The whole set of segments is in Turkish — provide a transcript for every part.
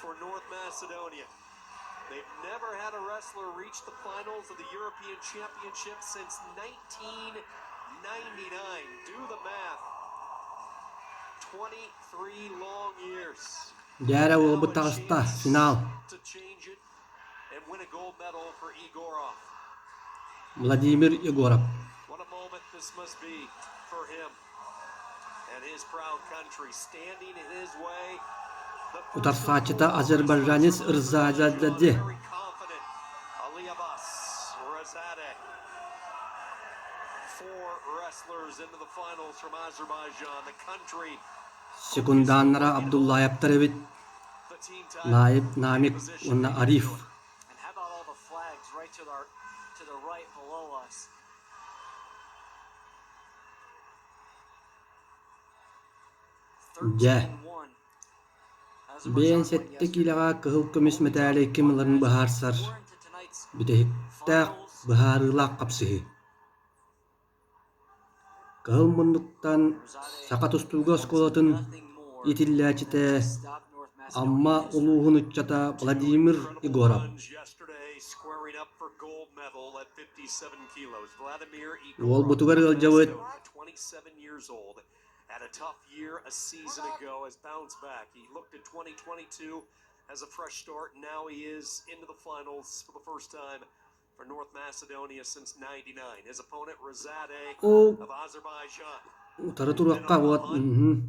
for North Macedonia. They've never had a wrestler reach the finals of the European Championship since 1999. Do the math. 23 long years. Diğer o bu tarafta final. To change it and win a gold medal for Егоров. Vladimir Егоров. What a moment this must be for him and his proud country standing in his way. Utar saçta Azerbaycan'ız Rzazade. Aliabbas Rzazade. 4 wrestlers into the finals from Azerbaijan, the country. Sekundanlara Abdullah Yaptarevit. Naib Namik Unna Arif. And how about all the flags right to the right below us? Ja. Ben settekilaga kıhıl kömüs metali kimlerin baharsar. Bitehikta baharılaq qapsihi. Kıhıl munduktan sakat ustuga skolatın itillachite amma uluğun uçata Vladimir Егоров. Ol butugar ıljavit. Had a tough year a season ago, has bounced back. He looked at 2022 as a fresh start, and now he is into the finals for the first time for North Macedonia since '99. His opponent, Rzazade of Azerbaijan.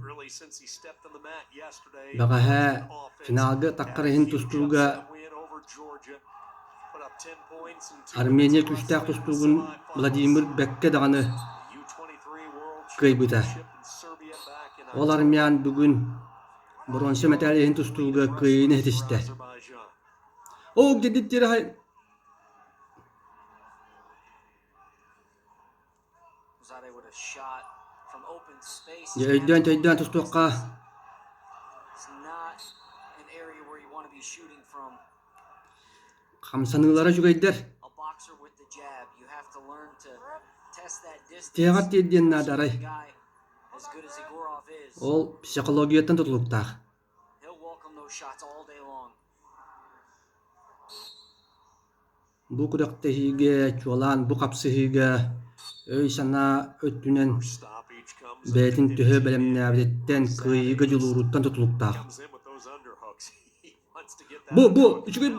Really, since he stepped on the mat yesterday. Bagaha finalga takkarahin tustuga Armenia küçtaq tustugun Vladimir Bekke dağını kıybıta. Ol Armiyan bugün bronze medalya tustuga kıyını etişti. O dedikleri hay. Yaydan tustuqa. Kamsanılara jugayder. Teğat dediğin nadaray. Ol psikologiyatan tutulukta. Bu kudaktehiga çolan bu kapsıhiga öy sana öttünen betin tühe belemnäbdetten kıyıga juluruttan tutulukta. Bu üçüge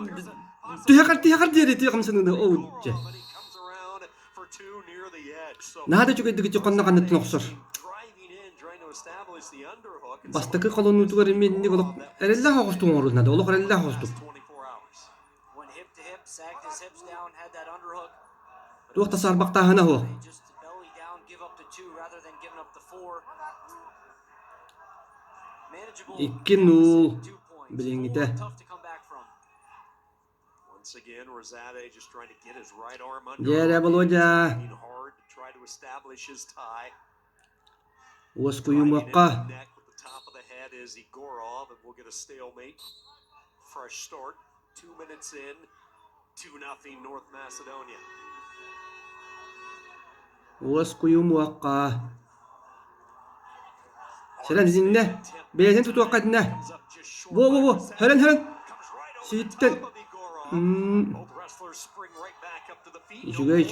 tühe diyeti kamsanını oğutça. Nada juga dikit konna kanat noksor. Bastakı kolonu tugar minni golok erella hostun orunda da olok erella hostuk. Tuqta sarbaqta hana ho. İki nul bilingite. Yere boloja. Waskuyu muqqa. Fresh start, 2 minutes in, 2-0 North Macedonia. Waskuyu muqqa. Selam zinne. Bezen tutuqatna. Wo. Helen. Sitten. Jugay.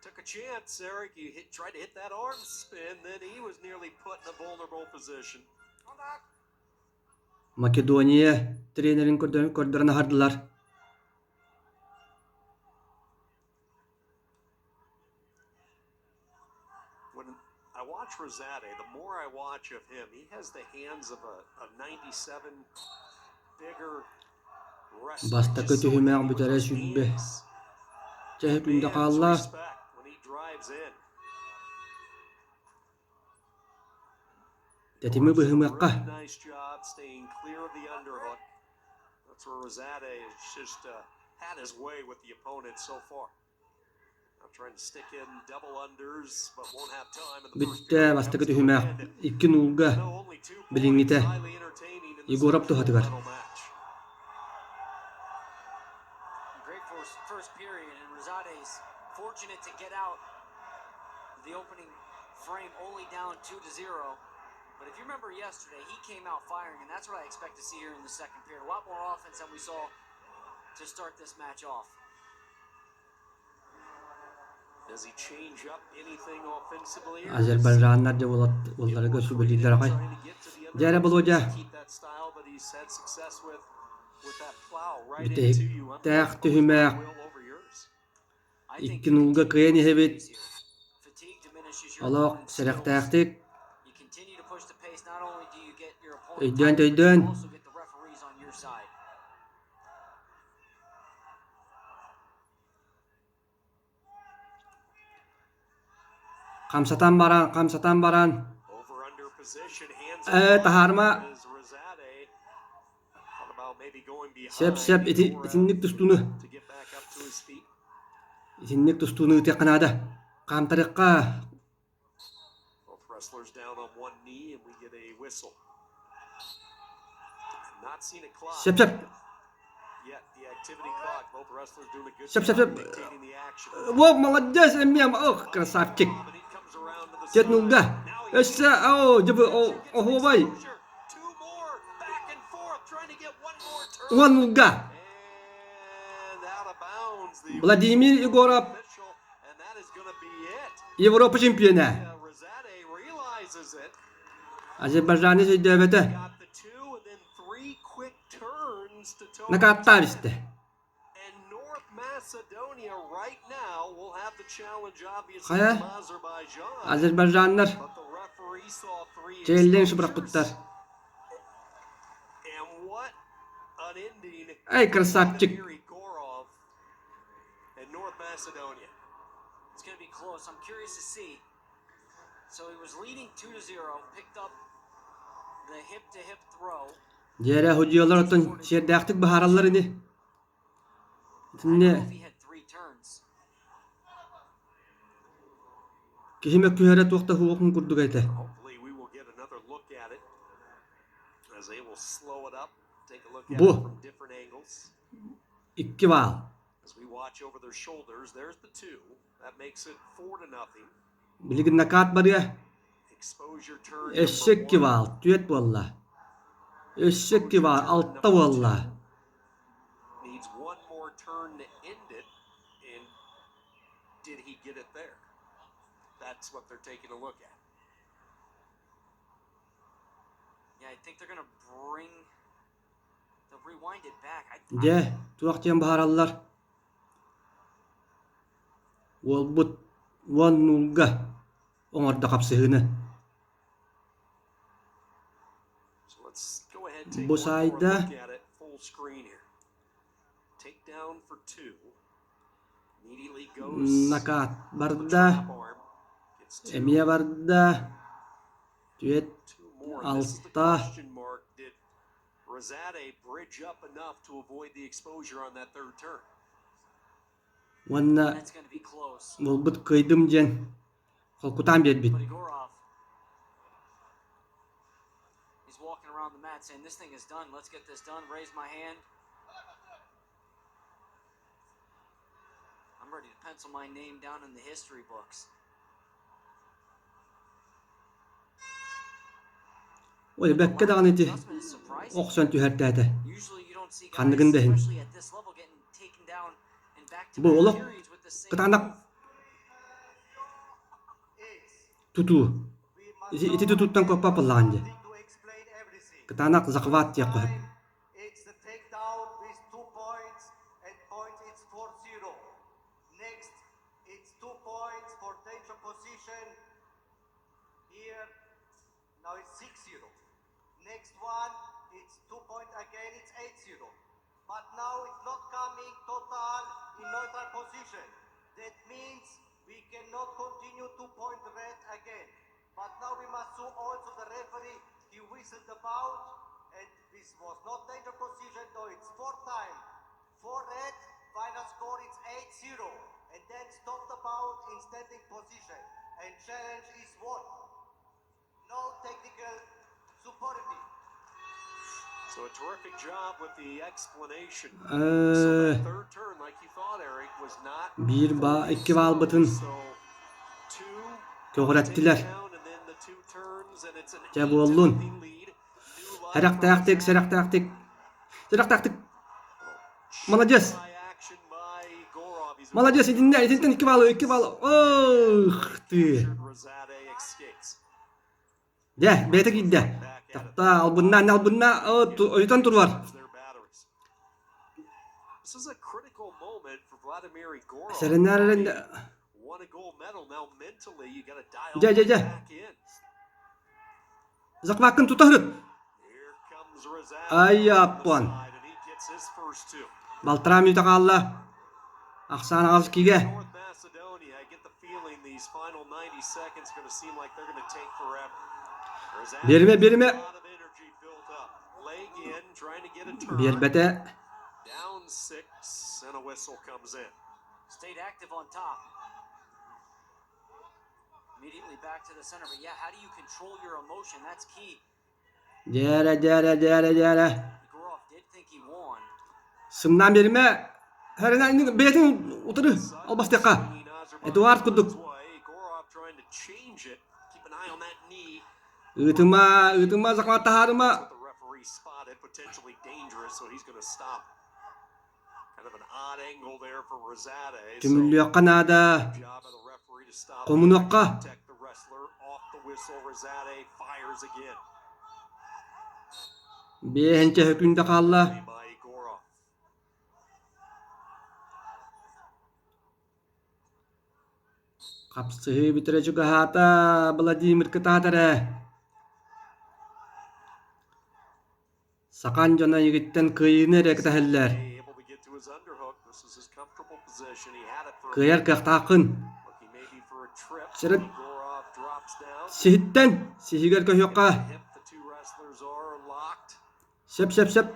Took a chance, Eric. Tried to hit that arm spin, then he was nearly put in a vulnerable position. Македония тренерин көрдөрүнө хардылар. When I watch Rzazade, the more I watch of him, he has the hands of a 97 bigger wrestler. Bastaka tühümeğ bütere sübbe. Çehpinde kalla. When he drives in. Tetimi bıhımeqqa. Nice job staying clear of the underhook. That's where Rzazade has just had his way with the opponent so far. Now trying to stick in double unders, but won't have time in the first Bitte bastaka tühümeğ. İki nulga bilingite. Егоров tuhatıgar. Great first period, and Rzazade's fortunate to get out the opening frame only down 2-0. But if you remember yesterday, he came out firing, and that's what I expect to see here in the second period. A lot more offense than we saw to start this match off. Does he change up anything offensively? Azerbaycanlar da onlara göçü bildiler kay. Jere boloja. Bitek tak tühümek. İki nulga kıyani hebet. Allah serek taktik. Öydön. Kamsatan baran. Taharma. Sep itinlik tustunu. İtinlik tustunu teqnada. Qamtariqqa. Sep. Sep. Wow, молодец, Эмиам. Ох, красавчик. Chết nunga. Esa jebe vai. One nunga. Vladimir Егоров. Европа чемпионы. Azerbaycan'ı devlete. Nakattariste. Kaya Azerbaycanlar Çeyelden şu bıraktılar. Ay krasavчик. It's going to be close. I'm curious to see. So he was leading 2-0, picked up the hip-to-hip throw. Jere hocalar otun şerdaktık baharallar idi. Tinne Kihime kühere toqta huqun kurduk ayta. Bu iki val. Biligin nakat var ya. Eşek ki val. Tüyet valla. Eşek ki val. Altta valla. Did he get it there? That's what they're taking a look at. Yeah, I think they're going to rewind it back. Je, tuaqtiyan baharallar. Wolbut wan nulga ongarda qapsıhını. So let's go ahead and take Bu one more sayda look at it full screen here. Take down for 2. Immediately goes nakat barda. Emiye barda. Tüyet altta. Did Rзазаде bridge up enough to avoid the exposure on that third turn? Wanna That's going to be close. wolbut kıydım jen. Kolkutan bit. But Егоров, he's walking around the mat saying, this thing is done. Let's get this done. Raise my hand. I'm ready to pencil my name down in the history books. Oy bekke dağın eti. Oqsan tühertədə. Qandıgın dehin. Bu oluq qıtanak tutu. Iti tututtan koppa pıllancı. Qıtanak zaqvat ya qoyup. Now it's 6-0. Next one, it's 2 point again, it's 8-0. But now it's not coming total in neutral position. That means we cannot continue 2 point red again. But now we must show also the referee, he whistled about, and this was not danger position, though it's 4 time. 4 red, final score it's 8-0. And then stop the bout in standing position. And challenge is won. No technical supporting. So a terrific job with the explanation. So the third turn, like you thought, Eric, was not. Bir ba iki val batın. So 2 Köğrettiler. down and then the 2 turns. comes, and it's an Jabolun. 8-0 lead. New Serak taktik, serak taktik. Serak taktik. Молодец. by action by Gorov. He's Молодец, идинтен 2 balo, 2 balo. Ох ты. Rзазаде escapes. Де, бете гидде. Такта албынна. Ойтан турвар. Their batteries. This is a critical moment for Vladimir Егоров. Северная. Won a gold medal. Now mentally, you got to dial Ja. back in. Zakvakın tutahırıt. Here comes Rзазаде Ay on the yappan. side, and he gets his first two. Baltram yutakalla. Aksan ağız kige. North Macedonia, I get the feeling these final 90 seconds are going to seem like they're going to take forever. Rзазade, Birime. a lot of energy built up. Leg in, trying to get a turn. Bir bete. Down 6, and a whistle comes in. Stayed active on top. Immediately back to the center. But yeah, how do you control your emotion? That's key. Dere. Егоров did think he won. Sımdan birime. Herine betin utarı. Albas deka. Eduard kuduk. Егоров trying to change it. Keep an eye on that knee. Itıma zakma taharıma. What the referee spotted, potentially dangerous, so he's going to stop. Kind of an odd angle there for Rзазаде. Tümüllü yakkanada. Job of the referee to stop. Komunu yakka. Protect the wrestler off the whistle. Rзазаде fires again. Behençe hükümde kalla. By Егоров. Kapsıhı bitirecek hata. Vladimir kıtatara. Sakan jana yigitten kıyınerek taheller. Able to get to his underhook. This is his comfortable position. He had it for a Kıyar kaktakın. looking maybe for a trip. Seret. Егорov drops down. Sihitten. Sihiger köhyoka. Hip, the two wrestlers are locked. Sep.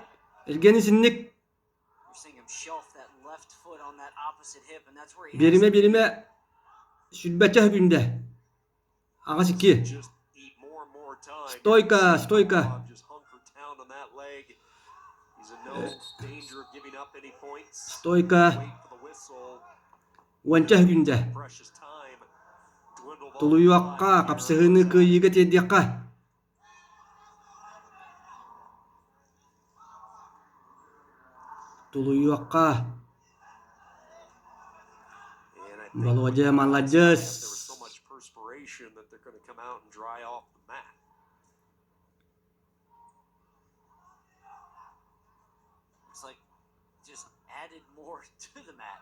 Elgeni sinnik. You're seeing him shelf that left foot on that opposite hip, and that's where he Birime. Şüdbetçe hükümde. Ağası iki. Just eat more and more time. Stoyka. Just hunker down on that leg. He's in no danger of giving up any points. Stoyka. Wait for the whistle. Wança hükümde. Precious time. Dwindled all Tuluyu the akka. time here. Kapsıhını kıyıga tediyakka. Tuluyu akka. And I think Balu aja there malajes. was so much perspiration that they're going to come out and dry off the mat. It's like just added more to the mat.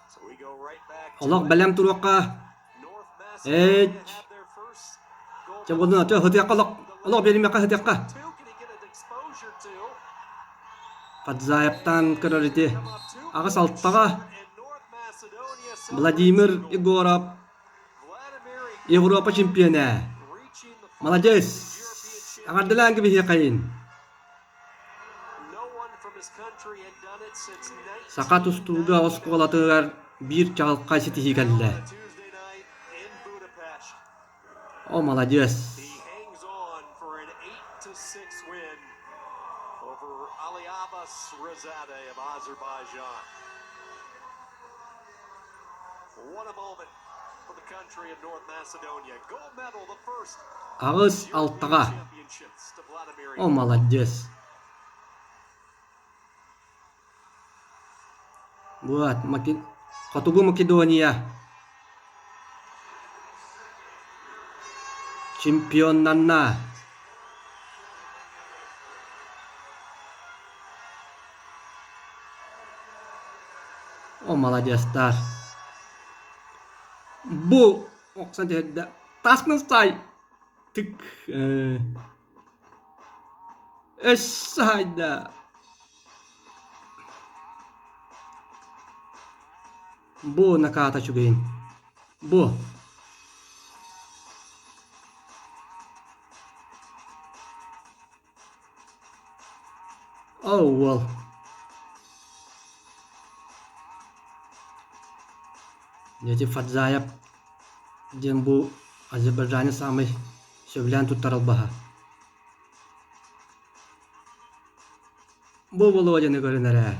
So we go right back to Allah belem turukka. North Eh. Macedonia have their first gold Çabuk atıyor hıdiyakka Allah. Allah benim yakka hıdiyakka. Two, can he get an exposure to? Fadzayaptan kırarıdı. Come up two. Ağız alttağa. And North Macedonia celebrates Vladimir the gold. Егоров. Vladimir Avrupa şampiyonu. reaching the Молодец. European Agardılan gibi hikayın. No one from his country had done it since 19. Sakat ustuga oskolatıgar bir çalka siti geldi. Tuesday night in Budapest. O молодец. He hangs on for an 8-6 win over Aliabbas Rzazade of Azerbaijan. What a moment for the country of North Macedonia. Gold medal, the first Ağız European alttağa. championships to Vladimir O молодец. Buat Kotugu Makedonya. Чемпионна. O молодецтар. Bu oksan tehdi. Tasnın say. Tık. Sayda. Bu nakata çugayin. Bu. Oh well. Jadi Fadzayap jeung bu Azerbaijani sampai 9 tutar baha. Bu bolu aja negara nara.